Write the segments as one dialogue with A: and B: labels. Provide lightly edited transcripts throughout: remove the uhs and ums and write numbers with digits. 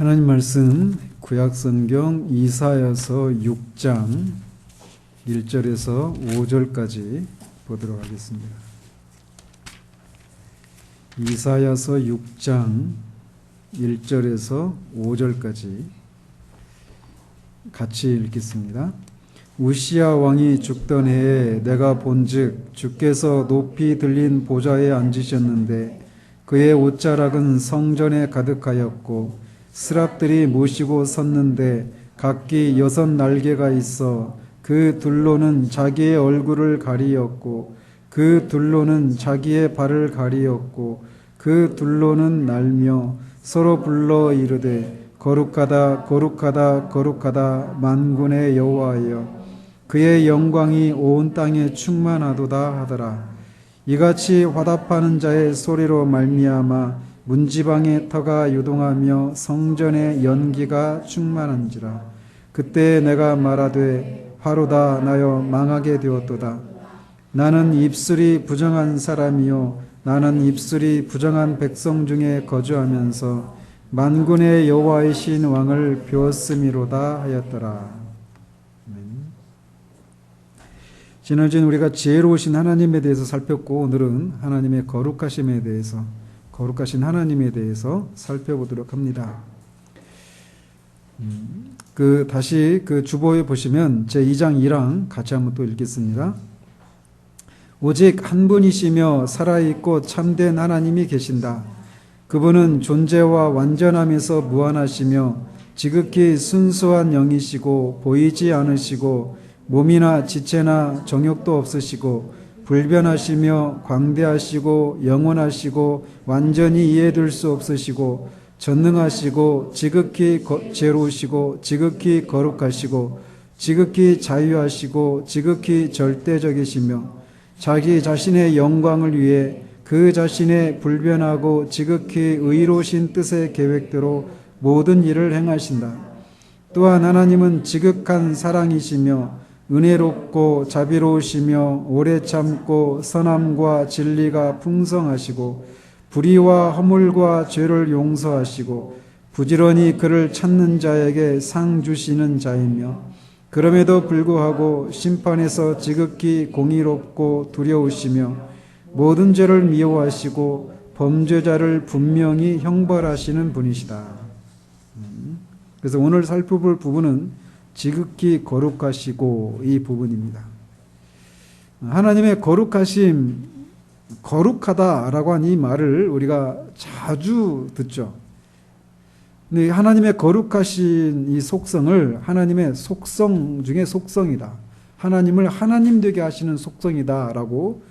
A: 하나님 말씀 구약성경 이사야서 6장 1절에서 5절까지 보도록 하겠습니다. 이사야서 6장 1절에서 5절까지 같이 읽겠습니다. 우시야 왕이 죽던 해에 내가 본즉 주께서 높이 들린 보좌에 앉으셨는데 그의 옷자락은 성전에 가득하였고 스랍들이 모시고 섰는데 각기 6 날개가 있어 그 둘로는 자기의 얼굴을 가리었고 그 둘로는 자기의 발을 가리었고 그 둘로는 날며 서로 불러 이르되 거룩하다 거룩하다 거룩하다 만군의 여호와여 그의 영광이 온 땅에 충만하도다 하더라. 이같이 화답하는 자의 소리로 말미암아 문지방의 터가 요동하며 성전의 연기가 충만한지라. 그때 내가 말하되 화로다 나여 망하게 되었도다. 나는 입술이 부정한 사람이요 나는 입술이 부정한 백성 중에 거주하면서 만군의 여호와이신 왕을 배웠음이로다 하였더라. 지난주엔 우리가 지혜로우신 하나님에 대해서 살폈고 오늘은 하나님의 거룩하심에 대해서 거룩하신 하나님에 대해서 살펴보도록 합니다. 다시 주보에 보시면 제2장 1항 같이 한번 또 읽겠습니다. 오직 한 분이시며 살아있고 참된 하나님이 계신다. 그분은 존재와 완전함에서 무한하시며 지극히 순수한 영이시고 보이지 않으시고 몸이나 지체나 정욕도 없으시고 불변하시며 광대하시고 영원하시고 완전히 이해될 수 없으시고 전능하시고 지극히 죄로우시고 지극히 거룩하시고 지극히 자유하시고 지극히 절대적이시며 자기 자신의 영광을 위해 그 자신의 불변하고 지극히 의로우신 뜻의 계획대로 모든 일을 행하신다. 또한 하나님은 지극한 사랑이시며 은혜롭고 자비로우시며 오래 참고 선함과 진리가 풍성하시고 불의와 허물과 죄를 용서하시고 부지런히 그를 찾는 자에게 상 주시는 자이며 그럼에도 불구하고 심판에서 지극히 공의롭고 두려우시며 모든 죄를 미워하시고 범죄자를 분명히 형벌하시는 분이시다. 그래서 오늘 살펴볼 부분은 지극히 거룩하시고 이 부분입니다. 하나님의 거룩하심, 거룩하다라고 한 이 말을 우리가 자주 듣죠. 근데 하나님의 거룩하신 이 속성을 하나님의 속성 중에 속성이다. 하나님을 하나님 되게 하시는 속성이다라고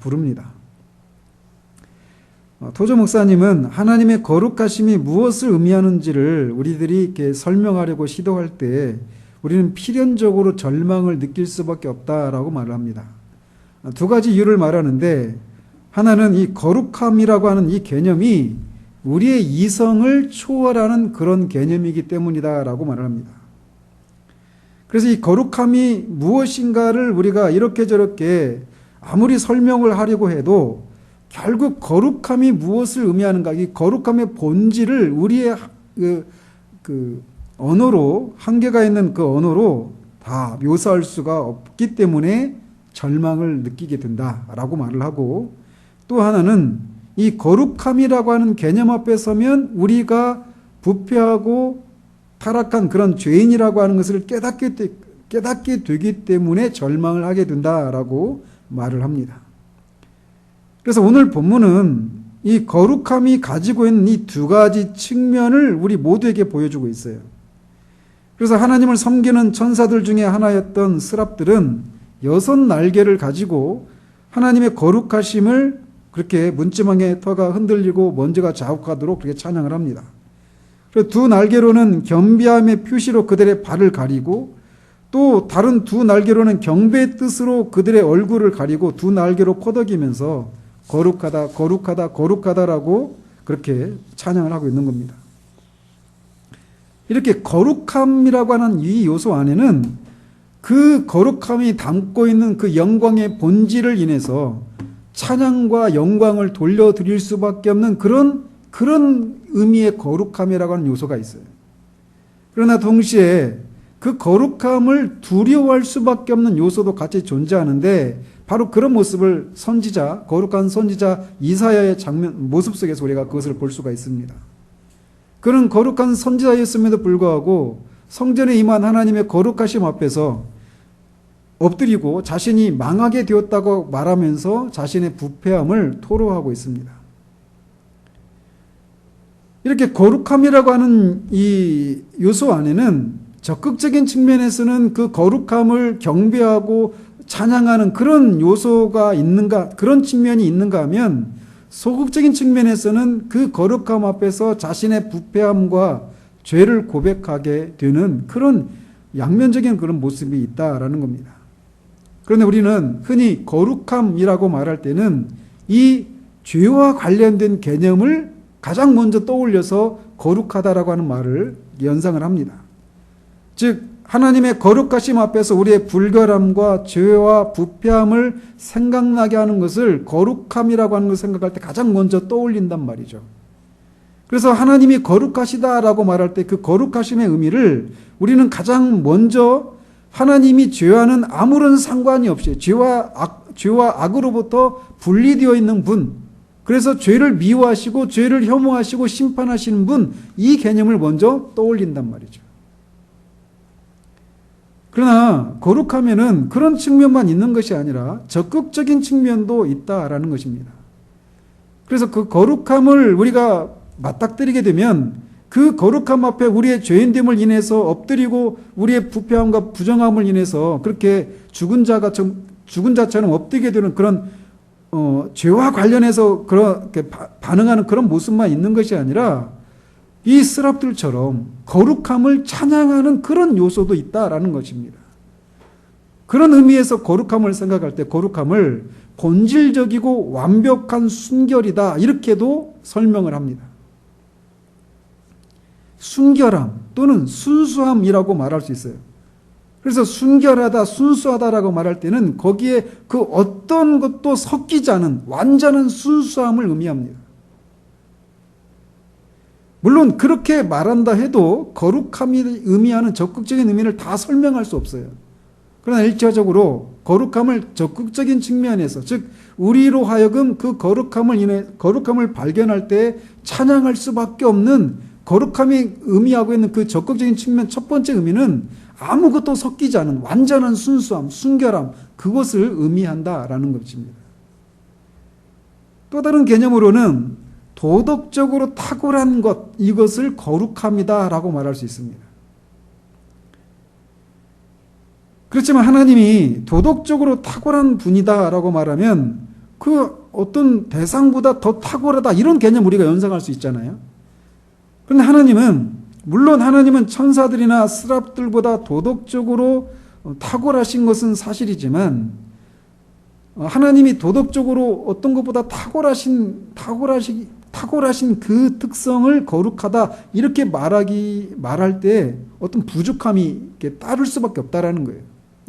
A: 부릅니다. 토저 목사님은 하나님의 거룩하심이 무엇을 의미하는지를 우리들이 이렇게 설명하려고 시도할 때 우리는 필연적으로 절망을 느낄 수밖에 없다라고 말을 합니다. 2가지 이유를 말하는데 하나는 이 거룩함이라고 하는 이 개념이 우리의 이성을 초월하는 그런 개념이기 때문이다라고 말을 합니다. 그래서 이 거룩함이 무엇인가를 우리가 이렇게 저렇게 아무리 설명을 하려고 해도 결국 거룩함이 무엇을 의미하는가, 이 거룩함의 본질을 우리의 언어로, 한계가 있는 그 언어로 다 묘사할 수가 없기 때문에 절망을 느끼게 된다라고 말을 하고, 또 하나는 이 거룩함이라고 하는 개념 앞에 서면 우리가 부패하고 타락한 그런 죄인이라고 하는 것을 깨닫게 되기 때문에 절망을 하게 된다라고 말을 합니다. 그래서 오늘 본문은 이 거룩함이 가지고 있는 이 2가지 측면을 우리 모두에게 보여주고 있어요. 그래서 하나님을 섬기는 천사들 중에 하나였던 스랍들은 6 날개를 가지고 하나님의 거룩하심을 그렇게 문지방의 터가 흔들리고 먼지가 자욱하도록 그렇게 찬양을 합니다. 그리고 2 날개로는 겸비함의 표시로 그들의 발을 가리고 또 다른 2 날개로는 경배의 뜻으로 그들의 얼굴을 가리고 2 날개로 퍼덕이면서 거룩하다 거룩하다 거룩하다라고 그렇게 찬양을 하고 있는 겁니다. 이렇게 거룩함이라고 하는 이 요소 안에는 그 거룩함이 담고 있는 그 영광의 본질을 인해서 찬양과 영광을 돌려드릴 수밖에 없는 그런 의미의 거룩함이라고 하는 요소가 있어요. 그러나 동시에 그 거룩함을 두려워할 수밖에 없는 요소도 같이 존재하는데 바로 그런 모습을 거룩한 선지자 이사야의 모습 속에서 우리가 그것을 볼 수가 있습니다. 그는 거룩한 선지자였음에도 불구하고 성전에 임한 하나님의 거룩하심 앞에서 엎드리고 자신이 망하게 되었다고 말하면서 자신의 부패함을 토로하고 있습니다. 이렇게 거룩함이라고 하는 이 요소 안에는 적극적인 측면에서는 그 거룩함을 경배하고 찬양하는 그런 요소가 있는가, 그런 측면이 있는가 하면 소극적인 측면에서는 그 거룩함 앞에서 자신의 부패함과 죄를 고백하게 되는 그런 양면적인 그런 모습이 있다라는 겁니다. 그런데 우리는 흔히 거룩함이라고 말할 때는 이 죄와 관련된 개념을 가장 먼저 떠올려서 거룩하다라고 하는 말을 연상을 합니다. 즉 하나님의 거룩하심 앞에서 우리의 불결함과 죄와 부패함을 생각나게 하는 것을 거룩함이라고 하는 것을 생각할 때 가장 먼저 떠올린단 말이죠. 그래서 하나님이 거룩하시다라고 말할 때 그 거룩하심의 의미를 우리는 가장 먼저 하나님이 죄와는 아무런 상관이 없이 죄와 악으로부터 분리되어 있는 분, 그래서 죄를 미워하시고 죄를 혐오하시고 심판하시는 분, 이 개념을 먼저 떠올린단 말이죠. 그러나 거룩하면은 그런 측면만 있는 것이 아니라 적극적인 측면도 있다라는 것입니다. 그래서 그 거룩함을 우리가 맞닥뜨리게 되면 그 거룩함 앞에 우리의 죄인됨을 인해서 엎드리고 우리의 부패함과 부정함을 인해서 그렇게 죽은 자처럼 엎드리게 되는 그런 죄와 관련해서 그렇게 반응하는 그런 모습만 있는 것이 아니라 이 스랍들처럼 거룩함을 찬양하는 그런 요소도 있다라는 것입니다. 그런 의미에서 거룩함을 생각할 때 거룩함을 본질적이고 완벽한 순결이다 이렇게도 설명을 합니다. 순결함 또는 순수함이라고 말할 수 있어요. 그래서 순결하다, 순수하다라고 말할 때는 거기에 그 어떤 것도 섞이지 않은 완전한 순수함을 의미합니다. 물론 그렇게 말한다 해도 거룩함이 의미하는 적극적인 의미를 다 설명할 수 없어요. 그러나 일차적으로 거룩함을 적극적인 측면에서, 즉 우리로 하여금 그 거룩함을 발견할 때 찬양할 수밖에 없는 거룩함이 의미하고 있는 그 적극적인 측면 첫 번째 의미는 아무것도 섞이지 않은 완전한 순수함, 순결함, 그것을 의미한다라는 것입니다. 또 다른 개념으로는 도덕적으로 탁월한 것, 이것을 거룩함이다라고 말할 수 있습니다. 그렇지만 하나님이 도덕적으로 탁월한 분이다라고 말하면 그 어떤 대상보다 더 탁월하다 이런 개념 우리가 연상할 수 있잖아요. 그런데 물론 하나님은 천사들이나 스랍들보다 도덕적으로 탁월하신 것은 사실이지만 하나님이 도덕적으로 어떤 것보다 탁월하신 그 특성을 거룩하다 이렇게 말할 때 어떤 부족함이 이렇게 따를 수밖에 없다라는 거예요.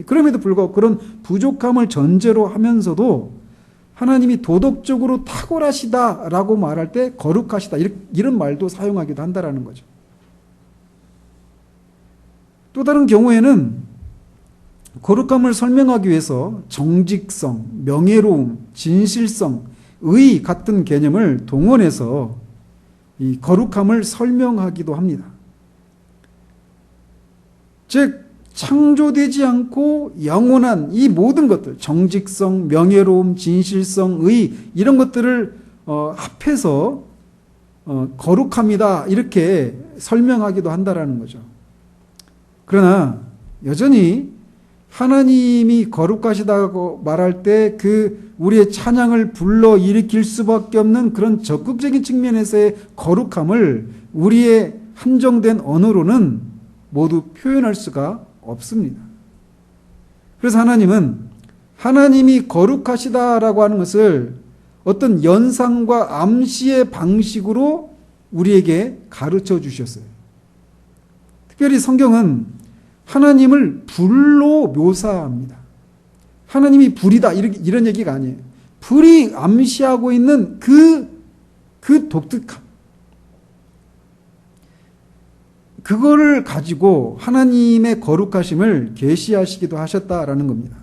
A: 그럼에도 불구하고 그런 부족함을 전제로 하면서도 하나님이 도덕적으로 탁월하시다라고 말할 때 거룩하시다 이런 말도 사용하기도 한다라는 거죠. 또 다른 경우에는 거룩함을 설명하기 위해서 정직성, 명예로움, 진실성, 의 같은 개념을 동원해서 이 거룩함을 설명하기도 합니다. 즉 창조되지 않고 영원한 이 모든 것들, 정직성, 명예로움, 진실성, 의 이런 것들을 합해서 거룩합니다 이렇게 설명하기도 한다라는 거죠. 그러나 여전히 하나님이 거룩하시다고 말할 때 그 우리의 찬양을 불러 일으킬 수밖에 없는 그런 적극적인 측면에서의 거룩함을 우리의 한정된 언어로는 모두 표현할 수가 없습니다. 그래서 하나님은 하나님이 거룩하시다라고 하는 것을 어떤 연상과 암시의 방식으로 우리에게 가르쳐 주셨어요. 특별히 성경은 하나님을 불로 묘사합니다. 하나님이 불이다 이런 얘기가 아니에요. 불이 암시하고 있는 그 독특함, 그거를 가지고 하나님의 거룩하심을 계시하시기도 하셨다라는 겁니다.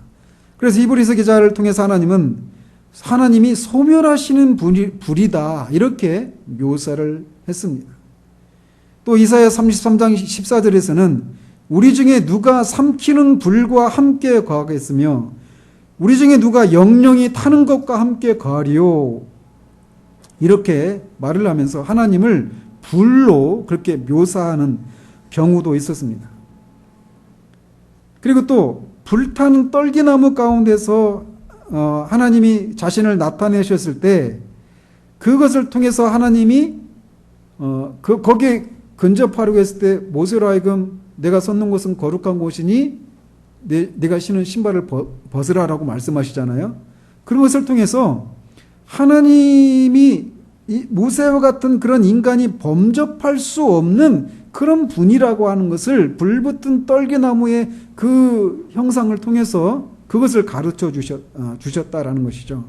A: 그래서 히브리서 기자를 통해서 하나님이 소멸하시는 불이다 이렇게 묘사를 했습니다. 또 이사야 33장 14절에서는 우리 중에 누가 삼키는 불과 함께 거하겠으며 우리 중에 누가 영영이 타는 것과 함께 거하리요 이렇게 말을 하면서 하나님을 불로 그렇게 묘사하는 경우도 있었습니다. 그리고 또 불타는 떨기나무 가운데서 하나님이 자신을 나타내셨을 때 그것을 통해서 하나님이 거기에 근접하려고 했을 때 모세로 하여금 내가 섰는 곳은 거룩한 곳이니 내가 신은 신발을 벗으라라고 말씀하시잖아요. 그런 것을 통해서 하나님이 모세와 같은 그런 인간이 범접할 수 없는 그런 분이라고 하는 것을 불붙은 떨기나무의 그 형상을 통해서 그것을 가르쳐 주셨다라는 것이죠.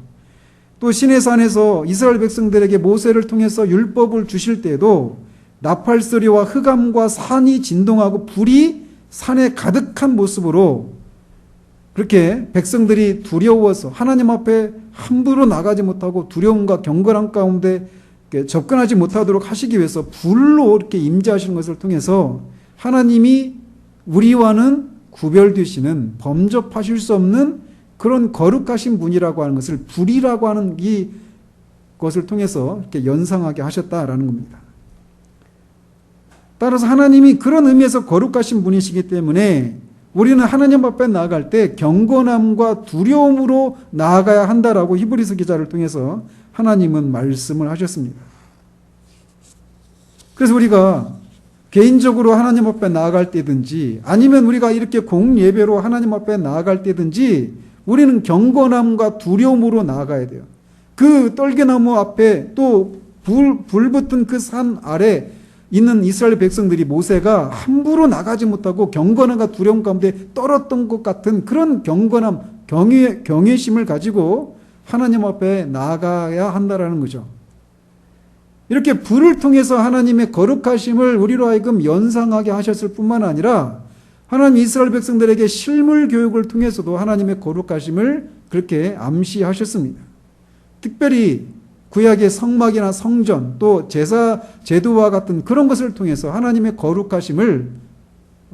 A: 또 시내산에서 이스라엘 백성들에게 모세를 통해서 율법을 주실 때에도 나팔소리와 흑암과 산이 진동하고 불이 산에 가득한 모습으로 그렇게 백성들이 두려워서 하나님 앞에 함부로 나가지 못하고 두려움과 경건함 가운데 접근하지 못하도록 하시기 위해서 불로 이렇게 임재하시는 것을 통해서 하나님이 우리와는 구별되시는 범접하실 수 없는 그런 거룩하신 분이라고 하는 것을 불이라고 하는 이 것을 통해서 이렇게 연상하게 하셨다라는 겁니다. 따라서 하나님이 그런 의미에서 거룩하신 분이시기 때문에 우리는 하나님 앞에 나아갈 때 경건함과 두려움으로 나아가야 한다라고 히브리서 기자를 통해서 하나님은 말씀을 하셨습니다. 그래서 우리가 개인적으로 하나님 앞에 나아갈 때든지 아니면 우리가 이렇게 공예배로 하나님 앞에 나아갈 때든지 우리는 경건함과 두려움으로 나아가야 돼요. 그 떨기나무 앞에 또 불 붙은 그 산 아래 있는 이스라엘 백성들이 모세가 함부로 나가지 못하고 경건함과 두려움 가운데 떨었던 것 같은 그런 경건함, 경외심을 가지고 하나님 앞에 나아가야 한다라는 거죠. 이렇게 불을 통해서 하나님의 거룩하심을 우리로 하여금 연상하게 하셨을 뿐만 아니라 하나님 이스라엘 백성들에게 실물 교육을 통해서도 하나님의 거룩하심을 그렇게 암시하셨습니다. 특별히 구약의 성막이나 성전 또 제사 제도와 같은 그런 것을 통해서 하나님의 거룩하심을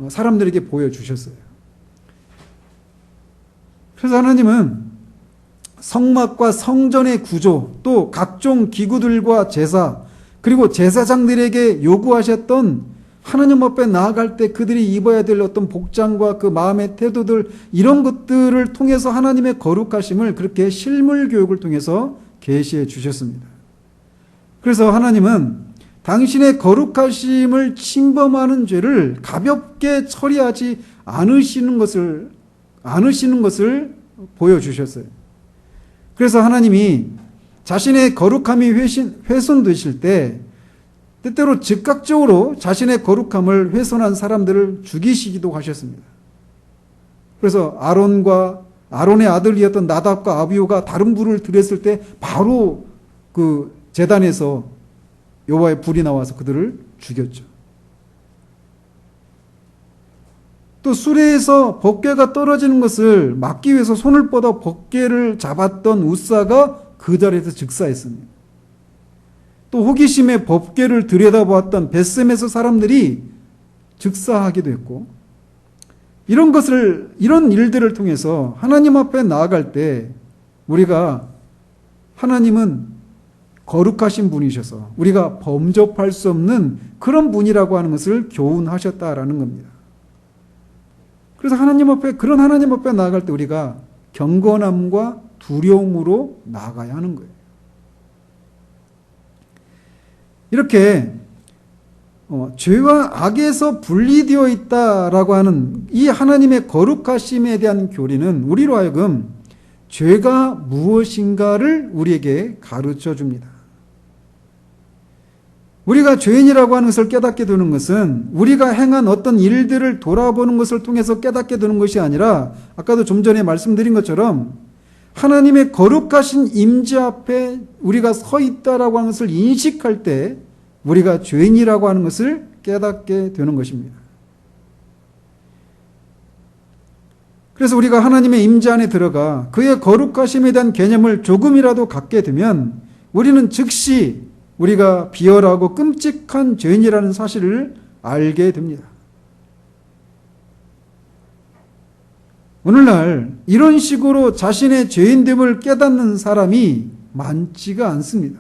A: 사람들에게 보여주셨어요. 그래서 하나님은 성막과 성전의 구조 또 각종 기구들과 제사 그리고 제사장들에게 요구하셨던 하나님 앞에 나아갈 때 그들이 입어야 될 어떤 복장과 그 마음의 태도들 이런 것들을 통해서 하나님의 거룩하심을 그렇게 실물 교육을 통해서 계시해 주셨습니다. 그래서 하나님은 당신의 거룩하심을 침범하는 죄를 가볍게 처리하지 않으시는 것을 보여주셨어요. 그래서 하나님이 자신의 거룩함이 훼손되실 때 때때로 즉각적으로 자신의 거룩함을 훼손한 사람들을 죽이시기도 하셨습니다. 그래서 아론의 아들이었던 나답과 아비후가 다른 불을 들였을 때 바로 그 제단에서 여호와의 불이 나와서 그들을 죽였죠. 또 수레에서 법궤가 떨어지는 것을 막기 위해서 손을 뻗어 법궤를 잡았던 우사가 그 자리에서 즉사했습니다. 또 호기심에 법궤를 들여다보았던 벳셈에서 사람들이 즉사하기도 했고 이런 일들을 통해서 하나님 앞에 나아갈 때 우리가 하나님은 거룩하신 분이셔서 우리가 범접할 수 없는 그런 분이라고 하는 것을 교훈하셨다라는 겁니다. 그래서 그런 하나님 앞에 나아갈 때 우리가 경건함과 두려움으로 나아가야 하는 거예요. 이렇게 죄와 악에서 분리되어 있다라고 하는 이 하나님의 거룩하심에 대한 교리는 우리로 하여금 죄가 무엇인가를 우리에게 가르쳐 줍니다. 우리가 죄인이라고 하는 것을 깨닫게 되는 것은 우리가 행한 어떤 일들을 돌아보는 것을 통해서 깨닫게 되는 것이 아니라 아까도 좀 전에 말씀드린 것처럼 하나님의 거룩하신 임재 앞에 우리가 서 있다라고 하는 것을 인식할 때 우리가 죄인이라고 하는 것을 깨닫게 되는 것입니다. 그래서 우리가 하나님의 임재 안에 들어가 그의 거룩하심에 대한 개념을 조금이라도 갖게 되면 우리는 즉시 우리가 비열하고 끔찍한 죄인이라는 사실을 알게 됩니다. 오늘날 이런 식으로 자신의 죄인됨을 깨닫는 사람이 많지가 않습니다.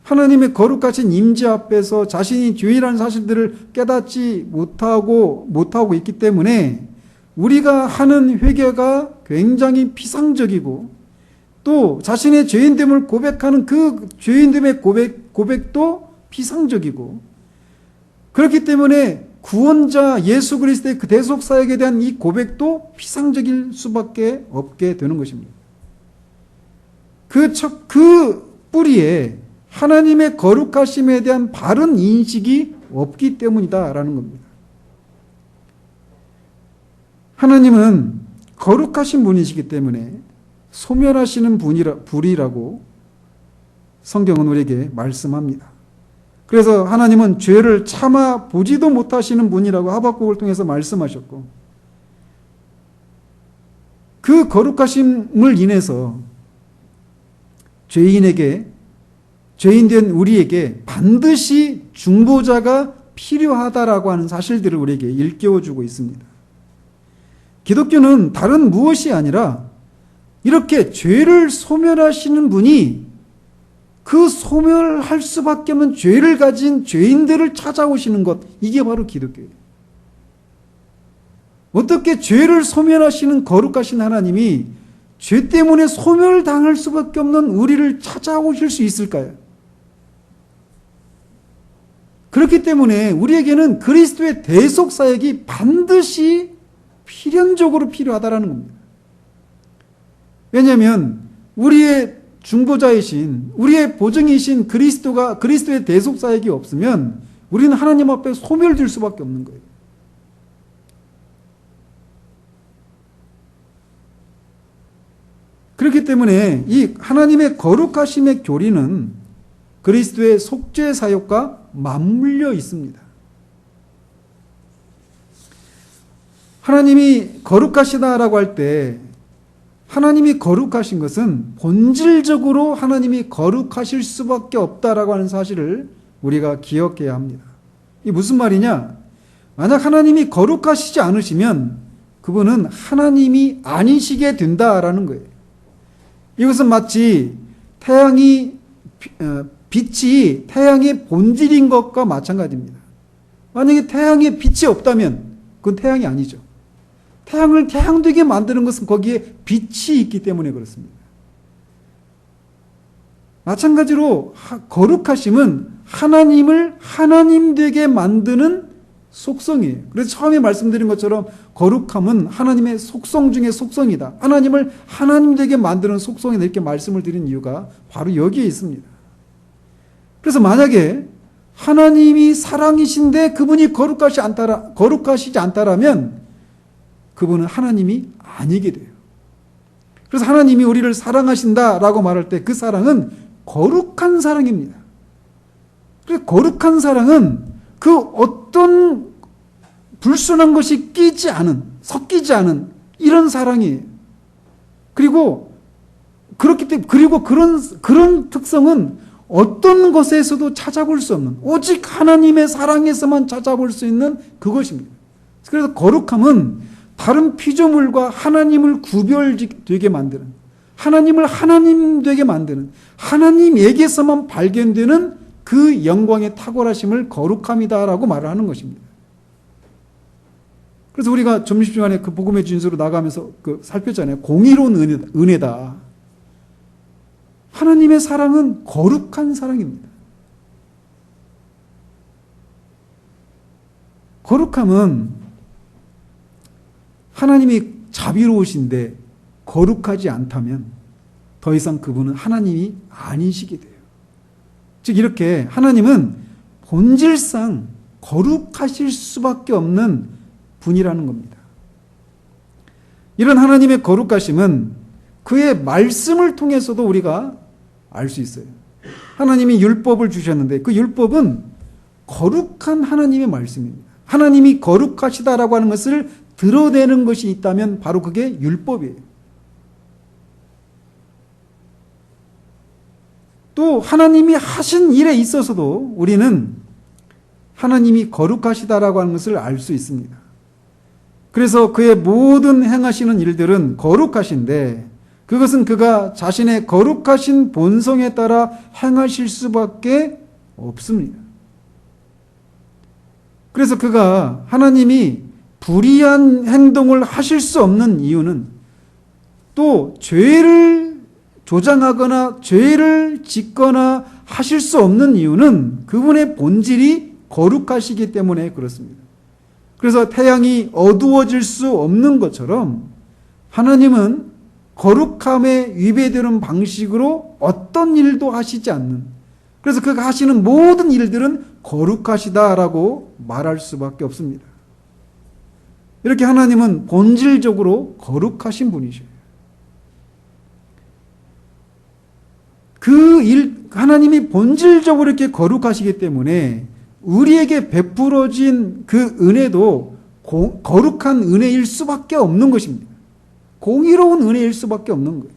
A: 하나님의 거룩하신 임재 앞에서 자신이 죄인이라는 사실들을 깨닫지 못하고 있기 때문에 우리가 하는 회개가 굉장히 피상적이고 또 자신의 죄인됨을 고백하는 그 죄인됨의 고백도 피상적이고 그렇기 때문에 구원자 예수 그리스도의 그 대속사역에 대한 이 고백도 피상적일 수밖에 없게 되는 것입니다. 그 뿌리에 하나님의 거룩하심에 대한 바른 인식이 없기 때문이다라는 겁니다. 하나님은 거룩하신 분이시기 때문에 소멸하시는 불이라고 성경은 우리에게 말씀합니다. 그래서 하나님은 죄를 참아 보지도 못하시는 분이라고 하박국을 통해서 말씀하셨고 그 거룩하심을 인해서 죄인된 우리에게 반드시 중보자가 필요하다라고 하는 사실들을 우리에게 일깨워주고 있습니다. 기독교는 다른 무엇이 아니라 이렇게 죄를 소멸하시는 분이 그 소멸할 수밖에 없는 죄를 가진 죄인들을 찾아오시는 것, 이게 바로 기독교예요. 어떻게 죄를 소멸하시는 거룩하신 하나님이 죄 때문에 소멸당할 수밖에 없는 우리를 찾아오실 수 있을까요? 그렇기 때문에 우리에게는 그리스도의 대속사역이 반드시 필연적으로 필요하다는 겁니다. 왜냐하면 우리의 중보자이신 우리의 보증이신 그리스도의 대속사역이 없으면 우리는 하나님 앞에 소멸될 수밖에 없는 거예요. 그렇기 때문에 이 하나님의 거룩하심의 교리는 그리스도의 속죄 사역과 맞물려 있습니다. 하나님이 거룩하시다라고 할 때 하나님이 거룩하신 것은 본질적으로 하나님이 거룩하실 수밖에 없다라고 하는 사실을 우리가 기억해야 합니다. 이게 무슨 말이냐? 만약 하나님이 거룩하시지 않으시면 그분은 하나님이 아니시게 된다라는 거예요. 이것은 마치 빛이 태양의 본질인 것과 마찬가지입니다. 만약에 태양에 빛이 없다면 그건 태양이 아니죠. 태양을 태양되게 만드는 것은 거기에 빛이 있기 때문에 그렇습니다. 마찬가지로 거룩하심은 하나님을 하나님 되게 만드는 속성이에요. 그래서 처음에 말씀드린 것처럼 거룩함은 하나님의 속성 중에 속성이다. 하나님을 하나님 되게 만드는 속성이다. 이렇게 말씀을 드린 이유가 바로 여기에 있습니다. 그래서 만약에 하나님이 사랑이신데 그분이 거룩하시지 않다라면 그분은 하나님이 아니게 돼요. 그래서 하나님이 우리를 사랑하신다라고 말할 때 그 사랑은 거룩한 사랑입니다. 그래서 거룩한 사랑은 그 어떤 불순한 것이 섞이지 않은 이런 사랑이에요. 그리고 그런 특성은 어떤 것에서도 찾아볼 수 없는 오직 하나님의 사랑에서만 찾아볼 수 있는 그것입니다. 그래서 거룩함은 다른 피조물과 하나님을 구별되게 만드는 하나님을 하나님 되게 만드는 하나님에게서만 발견되는 그 영광의 탁월하심을 거룩함이다라고 말을 하는 것입니다. 그래서 우리가 점심시간에 그 복음의 진수로 나가면서 살폈잖아요. 공의로운 은혜다. 하나님의 사랑은 거룩한 사랑입니다. 거룩함은 하나님이 자비로우신데 거룩하지 않다면 더 이상 그분은 하나님이 아니시게 돼요. 즉 이렇게 하나님은 본질상 거룩하실 수밖에 없는 분이라는 겁니다. 이런 하나님의 거룩하심은 그의 말씀을 통해서도 우리가 알 수 있어요. 하나님이 율법을 주셨는데 그 율법은 거룩한 하나님의 말씀입니다. 하나님이 거룩하시다라고 하는 것을 드러내는 것이 있다면 바로 그게 율법이에요. 또 하나님이 하신 일에 있어서도 우리는 하나님이 거룩하시다라고 하는 것을 알 수 있습니다. 그래서 그의 모든 행하시는 일들은 거룩하신데 그것은 그가 자신의 거룩하신 본성에 따라 행하실 수밖에 없습니다. 그래서 그가 하나님이 불의한 행동을 하실 수 없는 이유는 또 죄를 조장하거나 죄를 짓거나 하실 수 없는 이유는 그분의 본질이 거룩하시기 때문에 그렇습니다. 그래서 태양이 어두워질 수 없는 것처럼 하나님은 거룩함에 위배되는 방식으로 어떤 일도 하시지 않는, 그래서 그가 하시는 모든 일들은 거룩하시다라고 말할 수밖에 없습니다. 이렇게 하나님은 본질적으로 거룩하신 분이셔요. 하나님이 본질적으로 이렇게 거룩하시기 때문에 우리에게 베풀어진 그 은혜도 거룩한 은혜일 수밖에 없는 것입니다. 공의로운 은혜일 수밖에 없는 거예요.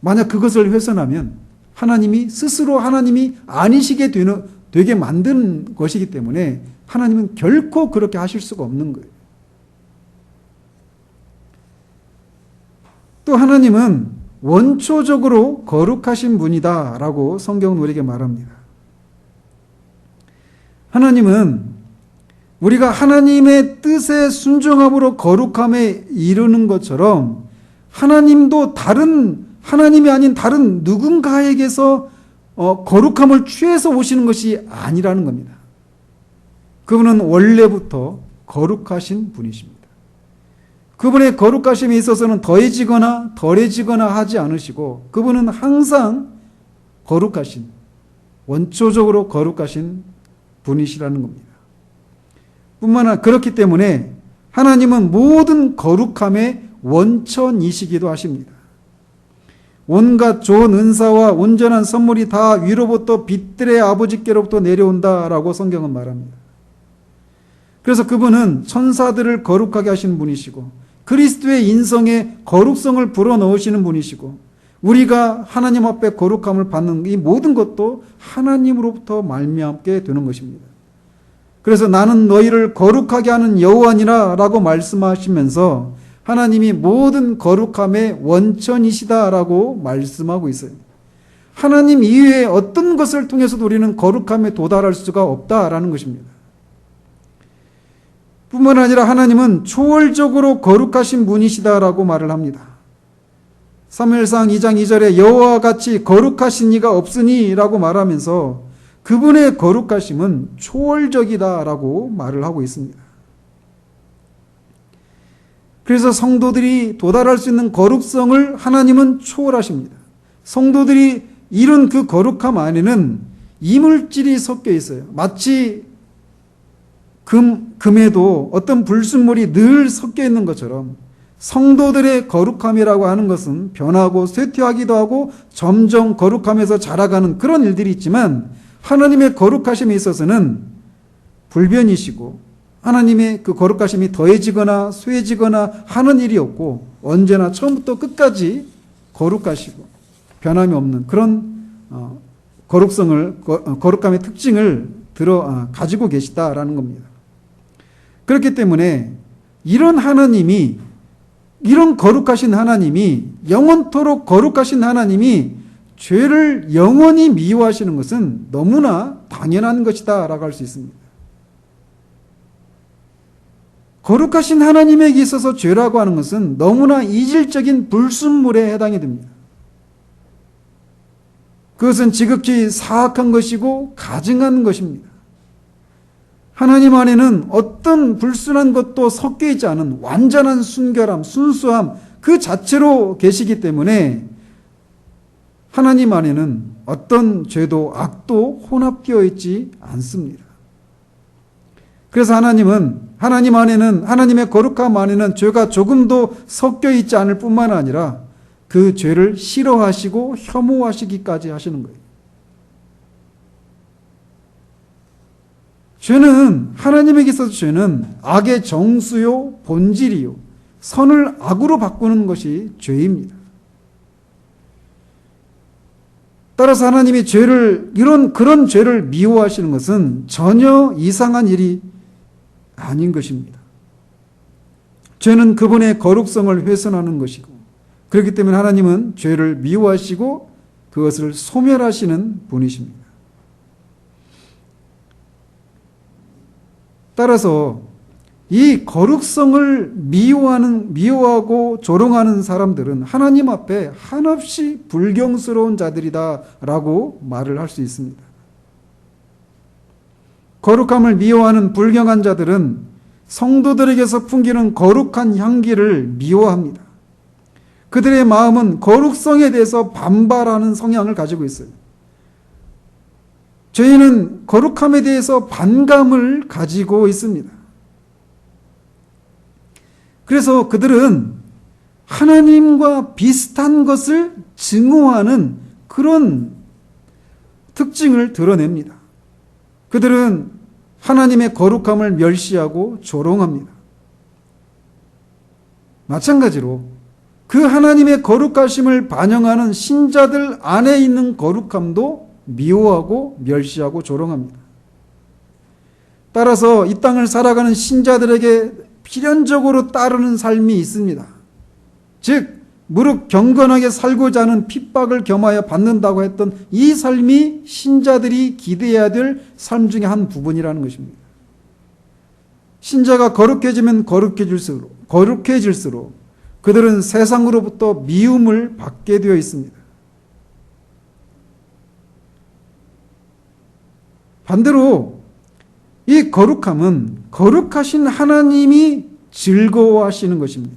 A: 만약 그것을 훼손하면 하나님이 스스로 하나님이 아니시게 되게 만든 것이기 때문에 하나님은 결코 그렇게 하실 수가 없는 거예요. 또 하나님은 원초적으로 거룩하신 분이다라고 성경은 우리에게 말합니다. 하나님은 우리가 하나님의 뜻에 순종함으로 거룩함에 이르는 것처럼 하나님도 하나님이 아닌 다른 누군가에게서 거룩함을 취해서 오시는 것이 아니라는 겁니다. 그분은 원래부터 거룩하신 분이십니다. 그분의 거룩하심에 있어서는 더해지거나 덜해지거나 하지 않으시고 그분은 항상 거룩하신, 원초적으로 거룩하신 분이시라는 겁니다. 뿐만 아니라 그렇기 때문에 하나님은 모든 거룩함의 원천이시기도 하십니다. 온갖 좋은 은사와 온전한 선물이 다 위로부터 빛들의 아버지께로부터 내려온다라고 성경은 말합니다. 그래서 그분은 천사들을 거룩하게 하시는 분이시고 그리스도의 인성에 거룩성을 불어넣으시는 분이시고 우리가 하나님 앞에 거룩함을 받는 이 모든 것도 하나님으로부터 말미암게 되는 것입니다. 그래서 나는 너희를 거룩하게 하는 여호와니라 라고 말씀하시면서 하나님이 모든 거룩함의 원천이시다라고 말씀하고 있어요. 하나님 이외에 어떤 것을 통해서도 우리는 거룩함에 도달할 수가 없다라는 것입니다. 뿐만 아니라 하나님은 초월적으로 거룩하신 분이시다라고 말을 합니다. 사무엘상 2장 2절에 여호와와 같이 거룩하신 이가 없으니 라고 말하면서 그분의 거룩하심은 초월적이다라고 말을 하고 있습니다. 그래서 성도들이 도달할 수 있는 거룩성을 하나님은 초월하십니다. 성도들이 이룬 그 거룩함 안에는 이물질이 섞여 있어요. 마치 금에도 어떤 불순물이 늘 섞여 있는 것처럼 성도들의 거룩함이라고 하는 것은 변하고 쇠퇴하기도 하고 점점 거룩함에서 자라가는 그런 일들이 있지만 하나님의 거룩하심에 있어서는 불변이시고 하나님의 그 거룩하심이 더해지거나 쇠해지거나 하는 일이 없고 언제나 처음부터 끝까지 거룩하시고 변함이 없는 그런 거룩함의 특징을 가지고 계시다라는 겁니다. 그렇기 때문에 이런 거룩하신 하나님이 영원토록 거룩하신 하나님이 죄를 영원히 미워하시는 것은 너무나 당연한 것이다 라고 할 수 있습니다. 거룩하신 하나님에게 있어서 죄라고 하는 것은 너무나 이질적인 불순물에 해당이 됩니다. 그것은 지극히 사악한 것이고 가증한 것입니다. 하나님 안에는 어떤 불순한 것도 섞여 있지 않은 완전한 순결함, 순수함 그 자체로 계시기 때문에 하나님 안에는 어떤 죄도 악도 혼합되어 있지 않습니다. 그래서 하나님 안에는 하나님의 거룩함 안에는 죄가 조금도 섞여 있지 않을 뿐만 아니라 그 죄를 싫어하시고 혐오하시기까지 하시는 거예요. 죄는, 하나님에게 있어서 죄는 악의 정수요, 본질이요. 선을 악으로 바꾸는 것이 죄입니다. 따라서 하나님이 그런 죄를 미워하시는 것은 전혀 이상한 일이 아닌 것입니다. 죄는 그분의 거룩성을 훼손하는 것이고, 그렇기 때문에 하나님은 죄를 미워하시고 그것을 소멸하시는 분이십니다. 따라서 이 거룩성을 미워하고 조롱하는 사람들은 하나님 앞에 한없이 불경스러운 자들이다라고 말을 할 수 있습니다. 거룩함을 미워하는 불경한 자들은 성도들에게서 풍기는 거룩한 향기를 미워합니다. 그들의 마음은 거룩성에 대해서 반발하는 성향을 가지고 있어요. 죄인은 거룩함에 대해서 반감을 가지고 있습니다. 그래서 그들은 하나님과 비슷한 것을 증오하는 그런 특징을 드러냅니다. 그들은 하나님의 거룩함을 멸시하고 조롱합니다. 마찬가지로 그 하나님의 거룩하심을 반영하는 신자들 안에 있는 거룩함도 미워하고 멸시하고 조롱합니다. 따라서 이 땅을 살아가는 신자들에게 필연적으로 따르는 삶이 있습니다. 즉 무릇 경건하게 살고자 하는 핍박을 겸하여 받는다고 했던 이 삶이 신자들이 기대해야 될 삶 중에 한 부분이라는 것입니다. 신자가 거룩해지면 거룩해질수록 그들은 세상으로부터 미움을 받게 되어 있습니다. 반대로 이 거룩함은 거룩하신 하나님이 즐거워하시는 것입니다.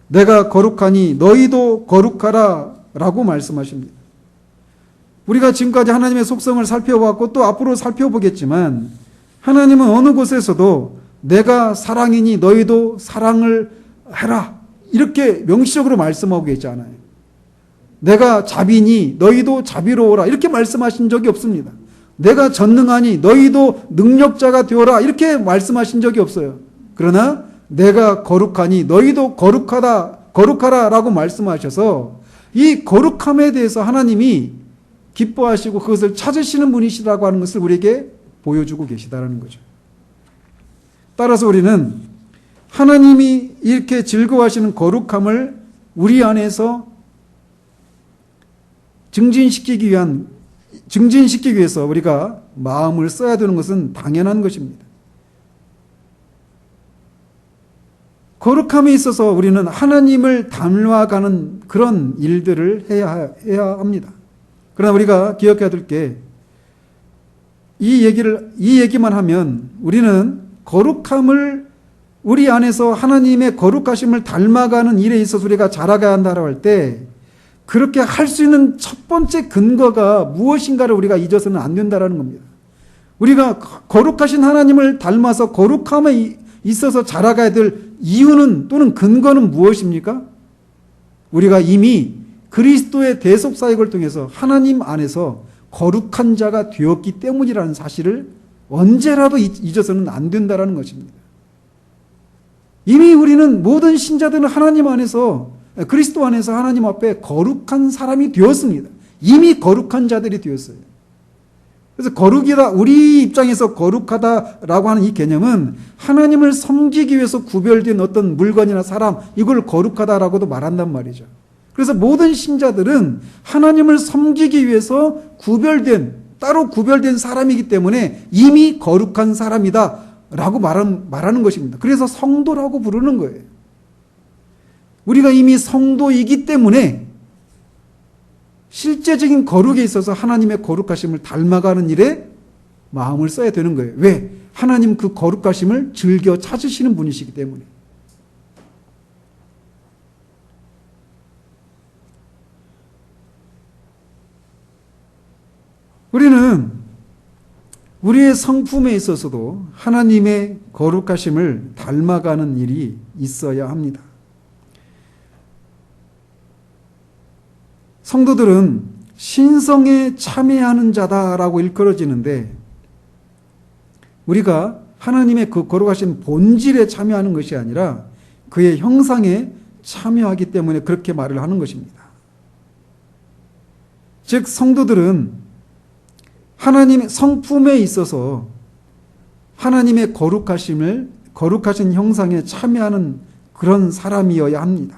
A: 내가 거룩하니 너희도 거룩하라 라고 말씀하십니다. 우리가 지금까지 하나님의 속성을 살펴봤고 또 앞으로 살펴보겠지만 하나님은 어느 곳에서도 내가 사랑이니 너희도 사랑을 해라 이렇게 명시적으로 말씀하고 계시지 않아요. 내가 자비니 너희도 자비로워라 이렇게 말씀하신 적이 없습니다. 내가 전능하니 너희도 능력자가 되어라 이렇게 말씀하신 적이 없어요. 그러나 내가 거룩하니 너희도 거룩하라 라고 말씀하셔서 이 거룩함에 대해서 하나님이 기뻐하시고 그것을 찾으시는 분이시라고 하는 것을 우리에게 보여주고 계시다라는 거죠. 따라서 우리는 하나님이 이렇게 즐거워하시는 거룩함을 우리 안에서 증진시키기 위해서 우리가 마음을 써야 되는 것은 당연한 것입니다. 거룩함에 있어서 우리는 하나님을 닮아가는 그런 일들을 해야 합니다. 그러나 우리가 기억해야 될 게 이 얘기만 하면 우리는 거룩함을 우리 안에서 하나님의 거룩하심을 닮아가는 일에 있어서 우리가 자라가야 한다고 할 때 그렇게 할 수 있는 첫 번째 근거가 무엇인가를 우리가 잊어서는 안 된다는 겁니다. 우리가 거룩하신 하나님을 닮아서 거룩함에 있어서 자라가야 될 이유는 또는 근거는 무엇입니까? 우리가 이미 그리스도의 대속사역을 통해서 하나님 안에서 거룩한 자가 되었기 때문이라는 사실을 언제라도 잊어서는 안 된다는 것입니다. 이미 우리는 모든 신자들은 하나님 안에서 그리스도 안에서 하나님 앞에 거룩한 사람이 되었습니다. 이미 거룩한 자들이 되었어요. 그래서 거룩이다, 우리 입장에서 거룩하다라고 하는 이 개념은 하나님을 섬기기 위해서 구별된 어떤 물건이나 사람, 이걸 거룩하다라고도 말한단 말이죠. 그래서 모든 신자들은 하나님을 섬기기 위해서 따로 구별된 사람이기 때문에 이미 거룩한 사람이다 라고 말하는 것입니다. 그래서 성도라고 부르는 거예요. 우리가 이미 성도이기 때문에 실제적인 거룩에 있어서 하나님의 거룩하심을 닮아가는 일에 마음을 써야 되는 거예요. 왜? 하나님 그 거룩하심을 즐겨 찾으시는 분이시기 때문에. 우리는 우리의 성품에 있어서도 하나님의 거룩하심을 닮아가는 일이 있어야 합니다. 성도들은 신성에 참여하는 자다라고 일컬어지는데 우리가 하나님의 그 거룩하신 본질에 참여하는 것이 아니라 그의 형상에 참여하기 때문에 그렇게 말을 하는 것입니다. 즉 성도들은 하나님의 성품에 있어서 하나님의 거룩하신 형상에 참여하는 그런 사람이어야 합니다.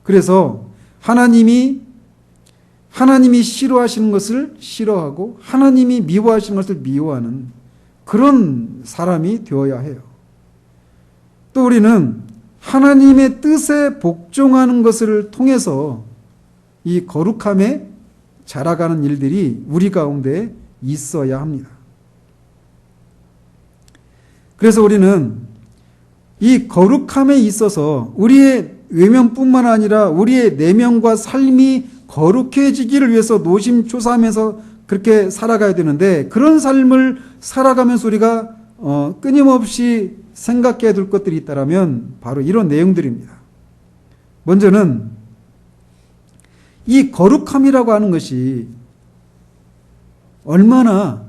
A: 그래서 하나님이 싫어하시는 것을 싫어하고 하나님이 미워하시는 것을 미워하는 그런 사람이 되어야 해요. 또 우리는 하나님의 뜻에 복종하는 것을 통해서 이 거룩함에 자라가는 일들이 우리 가운데 있어야 합니다. 그래서 우리는 이 거룩함에 있어서 우리의 외면뿐만 아니라 우리의 내면과 삶이 거룩해지기를 위해서 노심초사하면서 그렇게 살아가야 되는데, 그런 삶을 살아가면서 우리가 끊임없이 생각해야 될 것들이 있다면 바로 이런 내용들입니다. 먼저는 이 거룩함이라고 하는 것이 얼마나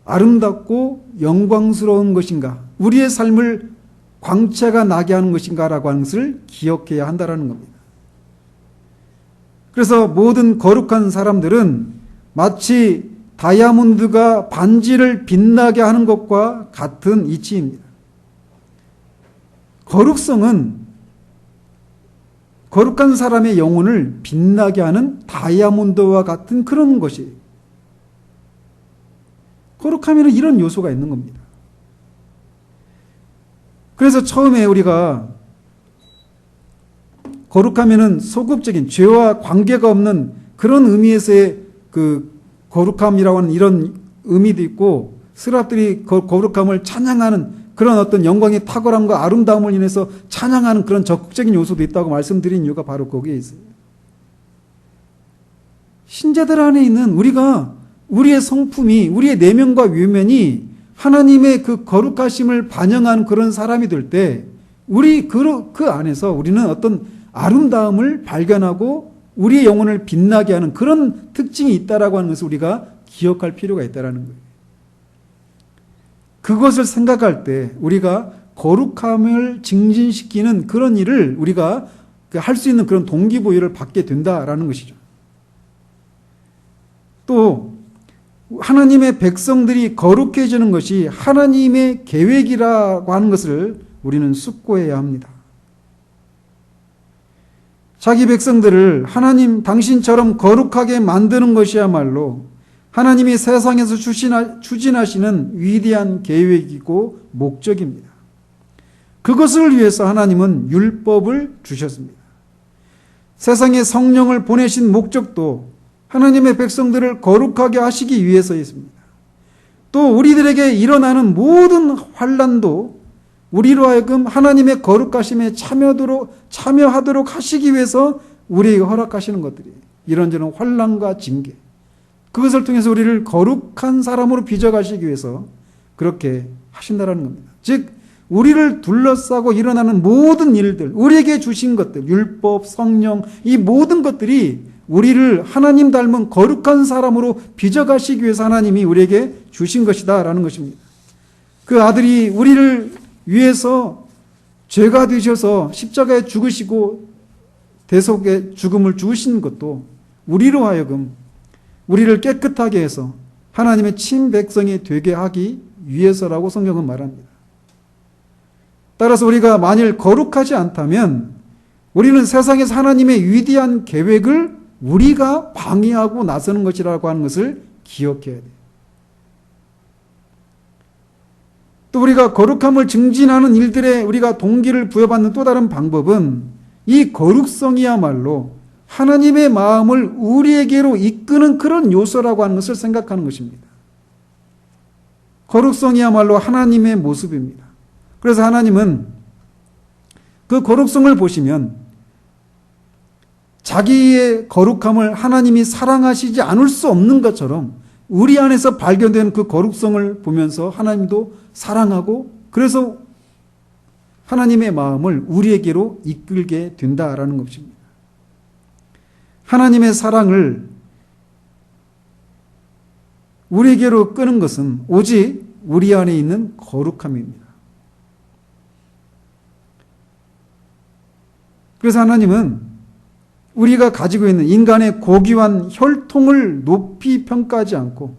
A: 아름답고 영광스러운 것인가, 우리의 삶을 광채가 나게 하는 것인가라고 하는 것을 기억해야 한다는 겁니다. 그래서 모든 거룩한 사람들은 마치 다이아몬드가 반지를 빛나게 하는 것과 같은 이치입니다. 거룩성은 거룩한 사람의 영혼을 빛나게 하는 다이아몬드와 같은 그런 것이, 거룩하면 이런 요소가 있는 겁니다. 그래서 처음에 우리가 거룩하면은 소극적인 죄와 관계가 없는 그런 의미에서의 그 거룩함이라고 하는 이런 의미도 있고, 스랍들이 거룩함을 찬양하는 그런 어떤 영광의 탁월함과 아름다움을 인해서 찬양하는 그런 적극적인 요소도 있다고 말씀드린 이유가 바로 거기에 있어요. 신자들 안에 있는 우리가 우리의 성품이, 우리의 내면과 외면이 하나님의 그 거룩하심을 반영하는 그런 사람이 될 때 우리 그 안에서 우리는 어떤 아름다움을 발견하고 우리의 영혼을 빛나게 하는 그런 특징이 있다라고 하는 것을 우리가 기억할 필요가 있다라는 거예요. 그것을 생각할 때 우리가 거룩함을 증진시키는 그런 일을 우리가 할 수 있는 그런 동기부여를 받게 된다라는 것이죠. 또 하나님의 백성들이 거룩해지는 것이 하나님의 계획이라고 하는 것을 우리는 숙고해야 합니다. 자기 백성들을 하나님 당신처럼 거룩하게 만드는 것이야말로 하나님이 세상에서 추진하시는 위대한 계획이고 목적입니다. 그것을 위해서 하나님은 율법을 주셨습니다. 세상에 성령을 보내신 목적도 하나님의 백성들을 거룩하게 하시기 위해서였습니다. 또 우리들에게 일어나는 모든 환난도 우리로 하여금 하나님의 거룩하심에 참여하도록 하시기 위해서 우리에게 허락하시는 것들이 이런저런 환난과 징계, 그것을 통해서 우리를 거룩한 사람으로 빚어가시기 위해서 그렇게 하신다라는 겁니다. 즉 우리를 둘러싸고 일어나는 모든 일들, 우리에게 주신 것들, 율법, 성령, 이 모든 것들이 우리를 하나님 닮은 거룩한 사람으로 빚어가시기 위해서 하나님이 우리에게 주신 것이다라는 것입니다. 그 아들이 우리를 위해서 죄가 되셔서 십자가에 죽으시고 대속의 죽음을 주신 것도 우리로 하여금 우리를 깨끗하게 해서 하나님의 친백성이 되게 하기 위해서라고 성경은 말합니다. 따라서 우리가 만일 거룩하지 않다면 우리는 세상에서 하나님의 위대한 계획을 우리가 방해하고 나서는 것이라고 하는 것을 기억해야 돼요. 또 우리가 거룩함을 증진하는 일들에 우리가 동기를 부여받는 또 다른 방법은 이 거룩성이야말로 하나님의 마음을 우리에게로 이끄는 그런 요소라고 하는 것을 생각하는 것입니다. 거룩성이야말로 하나님의 모습입니다. 그래서 하나님은 그 거룩성을 보시면 자기의 거룩함을 하나님이 사랑하시지 않을 수 없는 것처럼 우리 안에서 발견된 그 거룩성을 보면서 하나님도 사랑하고, 그래서 하나님의 마음을 우리에게로 이끌게 된다라는 것입니다. 하나님의 사랑을 우리에게로 끄는 것은 오직 우리 안에 있는 거룩함입니다. 그래서 하나님은 우리가 가지고 있는 인간의 고귀한 혈통을 높이 평가하지 않고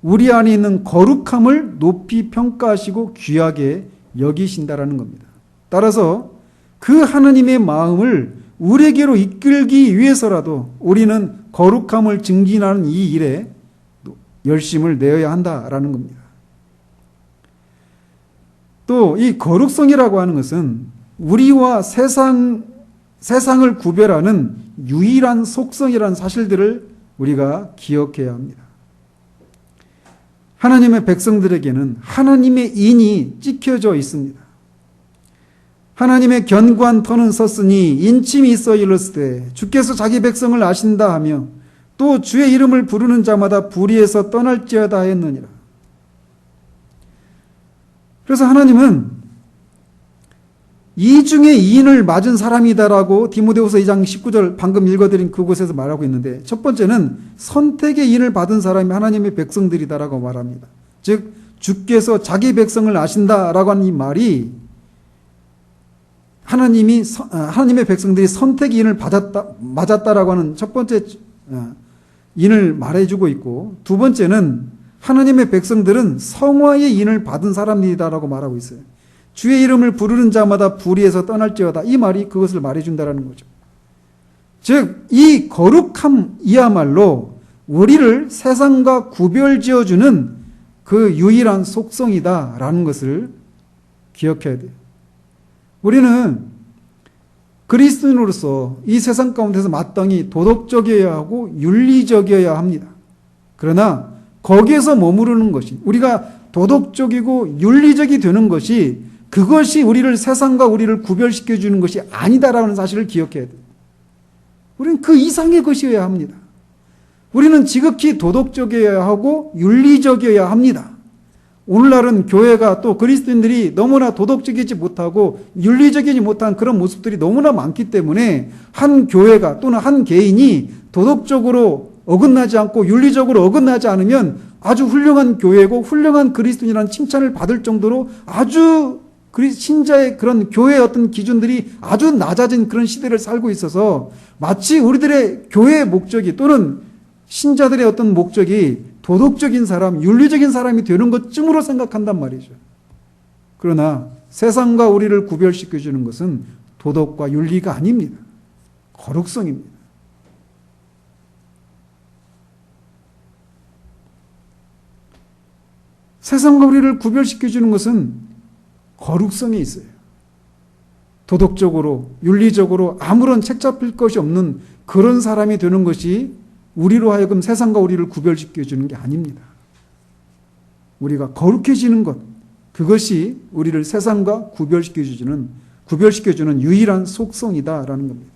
A: 우리 안에 있는 거룩함을 높이 평가하시고 귀하게 여기신다라는 겁니다. 따라서 그 하나님의 마음을 우리에게로 이끌기 위해서라도 우리는 거룩함을 증진하는 이 일에 열심을 내어야 한다라는 겁니다. 또 이 거룩성이라고 하는 것은 우리와 세상을 구별하는 유일한 속성이라는 사실들을 우리가 기억해야 합니다. 하나님의 백성들에게는 하나님의 인이 찍혀져 있습니다. 하나님의 견고한 터는 섰으니 인침이 있어 일렀으되 주께서 자기 백성을 아신다 하며 또 주의 이름을 부르는 자마다 불의에서 떠날지어다 했느니라. 그래서 하나님은 이중의 이인을 맞은 사람이다라고 디모데후서 2장 19절 방금 읽어드린 그곳에서 말하고 있는데, 첫 번째는 선택의 이인을 받은 사람이 하나님의 백성들이다라고 말합니다. 즉 주께서 자기 백성을 아신다라고 하는 이 말이 하나님의 백성들이 선택의 인을 맞았다라고 하는 첫 번째 인을 말해주고 있고, 두 번째는 하나님의 백성들은 성화의 인을 받은 사람들이다라고 말하고 있어요. 주의 이름을 부르는 자마다 불의에서 떠날지어다. 이 말이 그것을 말해준다라는 거죠. 즉 이 거룩함이야말로 우리를 세상과 구별지어주는 그 유일한 속성이다라는 것을 기억해야 돼요. 우리는 그리스도인으로서 이 세상 가운데서 마땅히 도덕적이어야 하고 윤리적이어야 합니다. 그러나 거기에서 머무르는 것이, 우리가 도덕적이고 윤리적이 되는 것이, 그것이 우리를 세상과 우리를 구별시켜 주는 것이 아니다라는 사실을 기억해야 돼요. 우리는 그 이상의 것이어야 합니다. 우리는 지극히 도덕적이어야 하고 윤리적이어야 합니다. 오늘날은 교회가 또 그리스도인들이 너무나 도덕적이지 못하고 윤리적이지 못한 그런 모습들이 너무나 많기 때문에 한 교회가 또는 한 개인이 도덕적으로 어긋나지 않고 윤리적으로 어긋나지 않으면 아주 훌륭한 교회고 훌륭한 그리스도인이라는 칭찬을 받을 정도로 아주 신자의 그런 교회의 어떤 기준들이 아주 낮아진 그런 시대를 살고 있어서 마치 우리들의 교회의 목적이 또는 신자들의 어떤 목적이 도덕적인 사람, 윤리적인 사람이 되는 것쯤으로 생각한단 말이죠. 그러나 세상과 우리를 구별시켜주는 것은 도덕과 윤리가 아닙니다. 거룩성입니다. 세상과 우리를 구별시켜주는 것은 거룩성이 있어요. 도덕적으로, 윤리적으로 아무런 책 잡힐 것이 없는 그런 사람이 되는 것이 우리로 하여금 세상과 우리를 구별시켜주는 게 아닙니다. 우리가 거룩해지는 것, 그것이 우리를 세상과 구별시켜주는 유일한 속성이다라는 겁니다.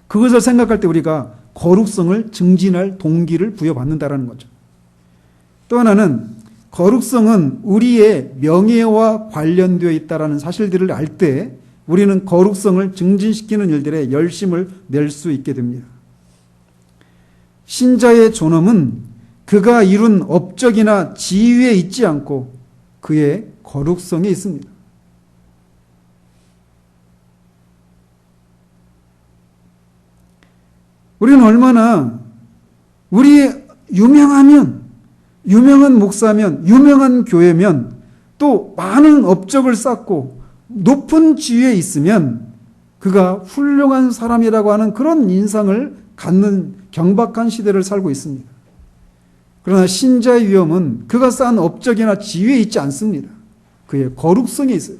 A: 그것을 생각할 때 우리가 거룩성을 증진할 동기를 부여받는다라는 거죠. 또 하나는 거룩성은 우리의 명예와 관련되어 있다는 사실들을 알 때 우리는 거룩성을 증진시키는 일들에 열심을 낼 수 있게 됩니다. 신자의 존엄은 그가 이룬 업적이나 지위에 있지 않고 그의 거룩성에 있습니다. 우리는 얼마나 우리의 유명한 목사면, 유명한 교회면, 또 많은 업적을 쌓고 높은 지위에 있으면 그가 훌륭한 사람이라고 하는 그런 인상을 갖는 경박한 시대를 살고 있습니다. 그러나 신자의 위엄은 그가 쌓은 업적이나 지위에 있지 않습니다. 그의 거룩성에 있어요.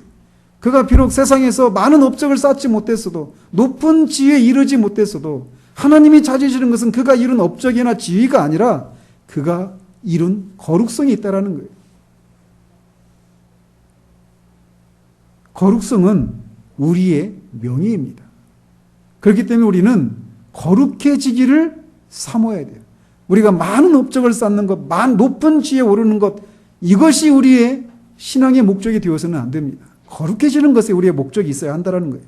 A: 그가 비록 세상에서 많은 업적을 쌓지 못했어도, 높은 지위에 이르지 못했어도 하나님이 찾으시는 것은 그가 이룬 업적이나 지위가 아니라 그가 이룬 거룩성이 있다라는 거예요. 거룩성은 우리의 명예입니다. 그렇기 때문에 우리는 거룩해지기를 사모해야 돼요. 우리가 많은 업적을 쌓는 것, 높은 지위에 오르는 것, 이것이 우리의 신앙의 목적이 되어서는 안 됩니다. 거룩해지는 것에 우리의 목적이 있어야 한다는 거예요.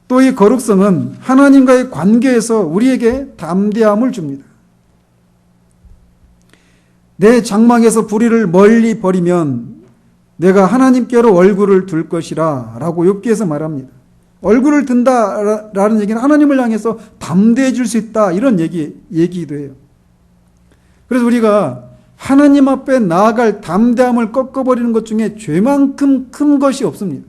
A: 또 이 거룩성은 하나님과의 관계에서 우리에게 담대함을 줍니다. 내 장막에서 불의를 멀리 버리면 내가 하나님께로 얼굴을 둘 것이라 라고 욥기에서 말합니다. 얼굴을 든다라는 얘기는 하나님을 향해서 담대해질 수 있다, 이런 얘기도 해요. 그래서 우리가 하나님 앞에 나아갈 담대함을 꺾어버리는 것 중에 죄만큼 큰 것이 없습니다.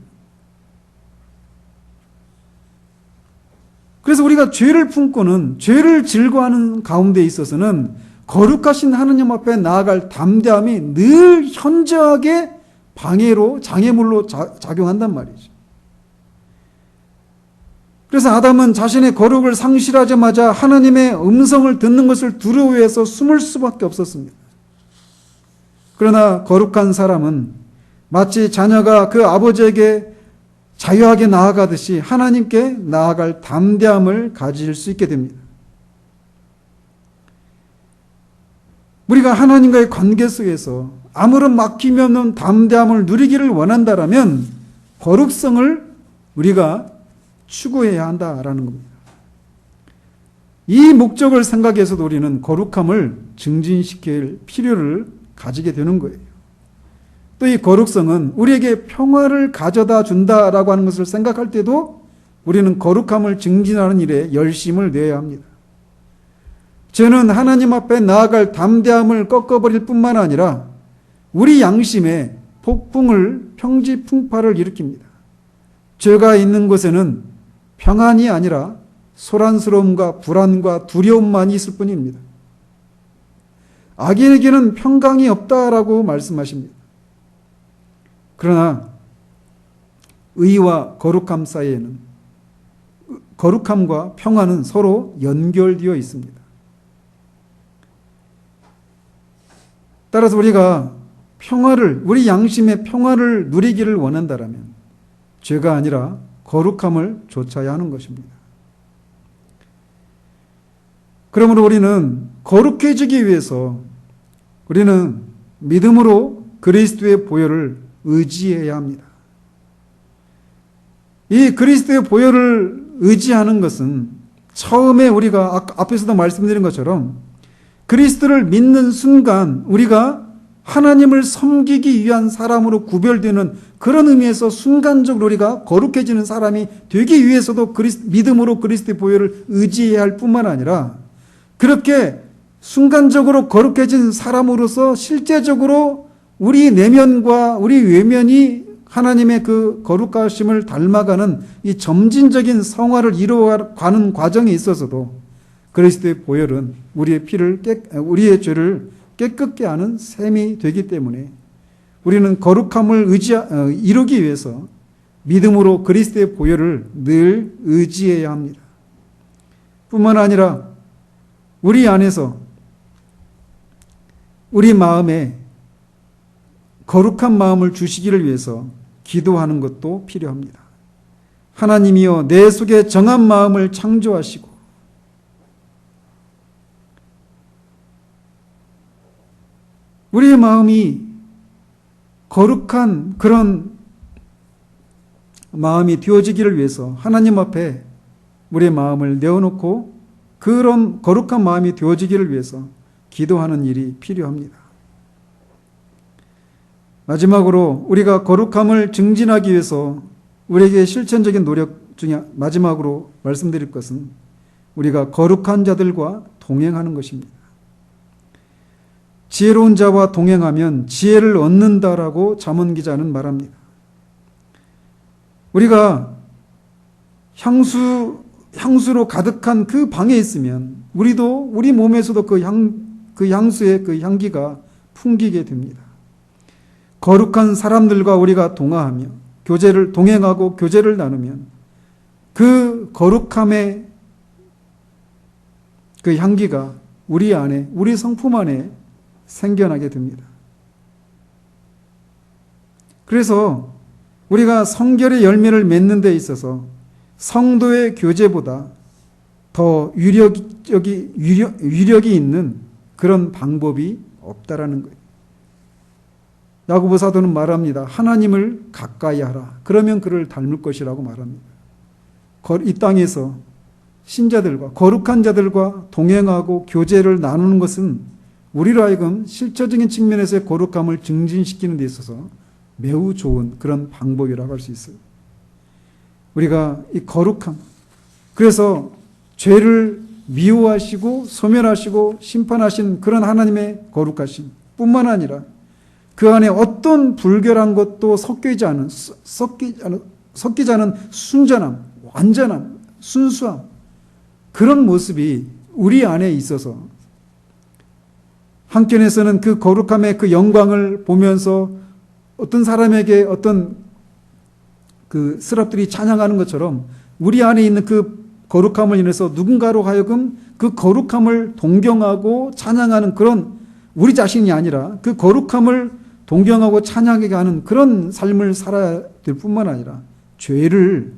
A: 그래서 우리가 죄를 품고는, 죄를 즐거워하는 가운데 있어서는 거룩하신 하나님 앞에 나아갈 담대함이 늘 현저하게 방해로, 장애물로 작용한단 말이죠. 그래서 아담은 자신의 거룩을 상실하자마자 하나님의 음성을 듣는 것을 두려워해서 숨을 수밖에 없었습니다. 그러나 거룩한 사람은 마치 자녀가 그 아버지에게 자유하게 나아가듯이 하나님께 나아갈 담대함을 가질 수 있게 됩니다. 우리가 하나님과의 관계 속에서 아무런 막힘이 없는 담대함을 누리기를 원한다라면 거룩성을 우리가 추구해야 한다라는 겁니다. 이 목적을 생각해서도 우리는 거룩함을 증진시킬 필요를 가지게 되는 거예요. 또 이 거룩성은 우리에게 평화를 가져다 준다라고 하는 것을 생각할 때도 우리는 거룩함을 증진하는 일에 열심을 내야 합니다. 죄는 하나님 앞에 나아갈 담대함을 꺾어버릴 뿐만 아니라 우리 양심에 폭풍을, 평지풍파를 일으킵니다. 죄가 있는 곳에는 평안이 아니라 소란스러움과 불안과 두려움만 있을 뿐입니다. 악인에게는 평강이 없다라고 말씀하십니다. 그러나 의와 거룩함 사이에는, 거룩함과 평안은 서로 연결되어 있습니다. 따라서 우리가 평화를, 우리 양심의 평화를 누리기를 원한다면 죄가 아니라 거룩함을 좇아야 하는 것입니다. 그러므로 우리는 거룩해지기 위해서 우리는 믿음으로 그리스도의 보혈을 의지해야 합니다. 이 그리스도의 보혈을 의지하는 것은 처음에 우리가 앞에서도 말씀드린 것처럼 그리스도를 믿는 순간 우리가 하나님을 섬기기 위한 사람으로 구별되는 그런 의미에서 순간적으로 우리가 거룩해지는 사람이 되기 위해서도 믿음으로 그리스도의 보혈을 의지해야 할 뿐만 아니라 그렇게 순간적으로 거룩해진 사람으로서 실제적으로 우리 내면과 우리 외면이 하나님의 그 거룩하심을 닮아가는 이 점진적인 성화를 이루어가는 과정에 있어서도 그리스도의 보혈은 우리의 죄를 깨끗게 하는 셈이 되기 때문에 우리는 거룩함을 이루기 위해서 믿음으로 그리스도의 보혈을 늘 의지해야 합니다. 뿐만 아니라 우리 안에서 우리 마음에 거룩한 마음을 주시기를 위해서 기도하는 것도 필요합니다. 하나님이여 내 속에 정한 마음을 창조하시고 우리의 마음이 거룩한 그런 마음이 되어지기를 위해서 하나님 앞에 우리의 마음을 내어놓고 그런 거룩한 마음이 되어지기를 위해서 기도하는 일이 필요합니다. 마지막으로 우리가 거룩함을 증진하기 위해서 우리에게 실천적인 노력 중에 마지막으로 말씀드릴 것은 우리가 거룩한 자들과 동행하는 것입니다. 지혜로운 자와 동행하면 지혜를 얻는다라고 잠언 기자는 말합니다. 우리가 향수로 가득한 그 방에 있으면 우리 몸에서도 그 향수의 그 향기가 풍기게 됩니다. 거룩한 사람들과 우리가 동행하고 교제를 나누면 그 거룩함의 그 향기가 우리 안에, 우리 성품 안에 생겨나게 됩니다. 그래서 우리가 성결의 열매를 맺는 데 있어서 성도의 교제보다 더 위력이 있는 그런 방법이 없다라는 거예요. 야고보 사도는 말합니다. 하나님을 가까이 하라. 그러면 그를 닮을 것이라고 말합니다. 이 땅에서 신자들과 거룩한 자들과 동행하고 교제를 나누는 것은 우리로 하여금 실제적인 측면에서의 거룩함을 증진시키는 데 있어서 매우 좋은 그런 방법이라고 할 수 있어요. 우리가 이 거룩함, 그래서 죄를 미워하시고 소멸하시고 심판하신 그런 하나님의 거룩하심 뿐만 아니라 그 안에 어떤 불결한 것도 섞이지 않은 순전함, 완전함, 순수함, 그런 모습이 우리 안에 있어서 한편에서는 그 거룩함의 그 영광을 보면서 어떤 사람에게 어떤 그 스랍들이 찬양하는 것처럼 우리 안에 있는 그 거룩함을 인해서 누군가로 하여금 그 거룩함을 동경하고 찬양하는 그런, 우리 자신이 아니라 그 거룩함을 동경하고 찬양하게 하는 그런 삶을 살아야 될 뿐만 아니라 죄를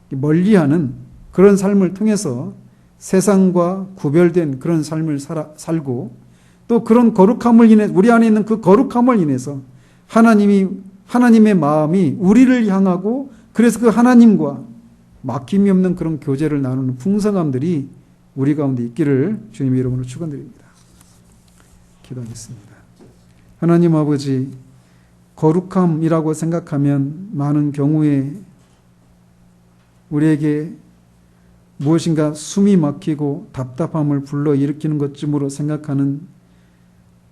A: 멀리하는 그런 삶을 통해서 세상과 구별된 그런 삶을 살고, 또 그런 거룩함을 인해, 우리 안에 있는 그 거룩함을 인해서 하나님의 마음이 우리를 향하고, 그래서 그 하나님과 막힘이 없는 그런 교제를 나누는 풍성함들이 우리 가운데 있기를 주님의 이름으로 축원드립니다. 기도하겠습니다. 하나님 아버지, 거룩함이라고 생각하면 많은 경우에 우리에게 무엇인가 숨이 막히고 답답함을 불러일으키는 것쯤으로 생각하는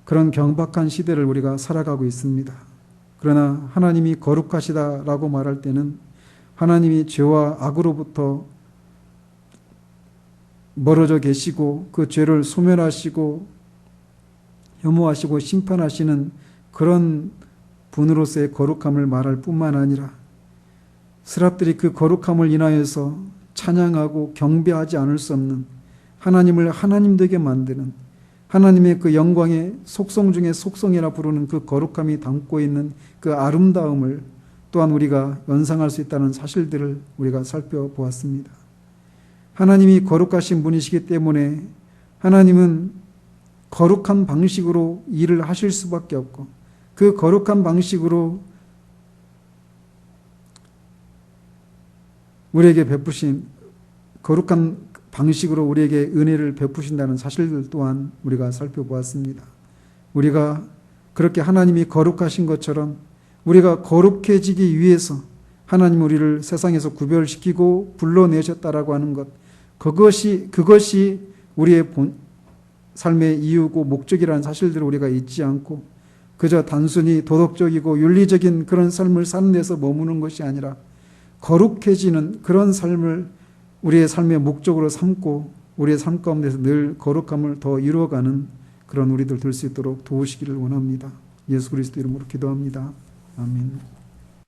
A: 그런 경박한 시대를 우리가 살아가고 있습니다. 그러나 하나님이 거룩하시다라고 말할 때는 하나님이 죄와 악으로부터 멀어져 계시고 그 죄를 소멸하시고 혐오하시고 심판하시는 그런 분으로서의 거룩함을 말할 뿐만 아니라 스랍들이 그 거룩함을 인하여서 찬양하고 경배하지 않을 수 없는 하나님을 하나님 되게 만드는 하나님의 그 영광의 속성 중에 속성이라 부르는 그 거룩함이 담고 있는 그 아름다움을 또한 우리가 연상할 수 있다는 사실들을 우리가 살펴보았습니다. 하나님이 거룩하신 분이시기 때문에 하나님은 거룩한 방식으로 일을 하실 수밖에 없고, 그 거룩한 방식으로 우리에게 베푸신, 거룩한 방식으로 우리에게 은혜를 베푸신다는 사실들 또한 우리가 살펴보았습니다. 우리가 그렇게 하나님이 거룩하신 것처럼 우리가 거룩해지기 위해서 하나님 우리를 세상에서 구별시키고 불러내셨다라고 하는 것, 그것이 우리의 삶의 이유고 목적이라는 사실들을 우리가 잊지 않고 그저 단순히 도덕적이고 윤리적인 그런 삶을 사는 데서 머무는 것이 아니라 거룩해지는 그런 삶을 우리의 삶의 목적으로 삼고 우리의 삶 가운데서 늘 거룩함을 더 이루어가는 그런 우리들 될 수 있도록 도우시기를 원합니다. 예수 그리스도 이름으로 기도합니다. 아멘.